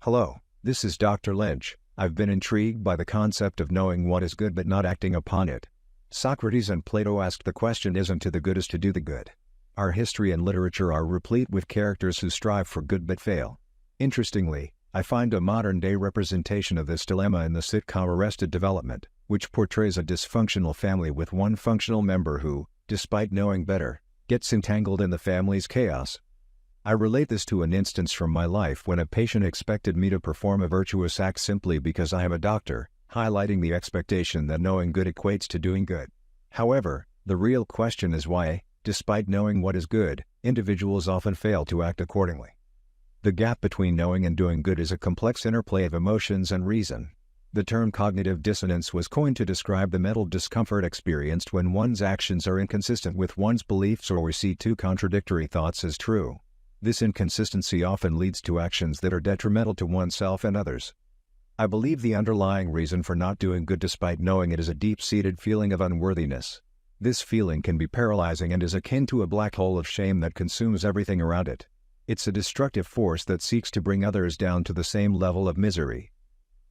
Hello, this is Dr. Lynch. I've been intrigued by the concept of knowing what is good but not acting upon it. Socrates and Plato asked the question, isn't to the good as to do the good? Our history and literature are replete with characters who strive for good but fail. Interestingly, I find a modern-day representation of this dilemma in the sitcom Arrested Development, which portrays a dysfunctional family with one functional member who, despite knowing better, gets entangled in the family's chaos. I relate this to an instance from my life when a patient expected me to perform a virtuous act simply because I am a doctor, highlighting the expectation that knowing good equates to doing good. However, the real question is why, despite knowing what is good, individuals often fail to act accordingly. The gap between knowing and doing good is a complex interplay of emotions and reason. The term cognitive dissonance was coined to describe the mental discomfort experienced when one's actions are inconsistent with one's beliefs or we see two contradictory thoughts as true. This inconsistency often leads to actions that are detrimental to oneself and others. I believe the underlying reason for not doing good despite knowing it is a deep-seated feeling of unworthiness. This feeling can be paralyzing and is akin to a black hole of shame that consumes everything around it. It's a destructive force that seeks to bring others down to the same level of misery.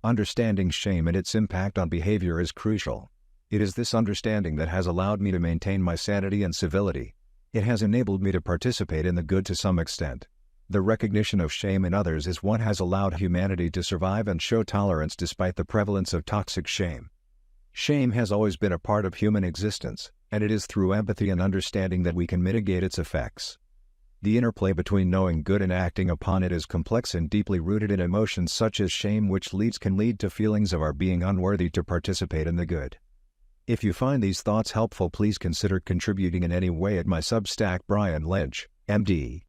Understanding shame and its impact on behavior is crucial. It is this understanding that has allowed me to maintain my sanity and civility. It has enabled me to participate in the good to some extent. The recognition of shame in others is what has allowed humanity to survive and show tolerance despite the prevalence of toxic shame. Shame has always been a part of human existence, and it is through empathy and understanding that we can mitigate its effects. The interplay between knowing good and acting upon it is complex and deeply rooted in emotions such as shame, which can lead to feelings of our being unworthy to participate in the good. If you find these thoughts helpful, please consider contributing in any way at my Substack Brian Lynch, MD.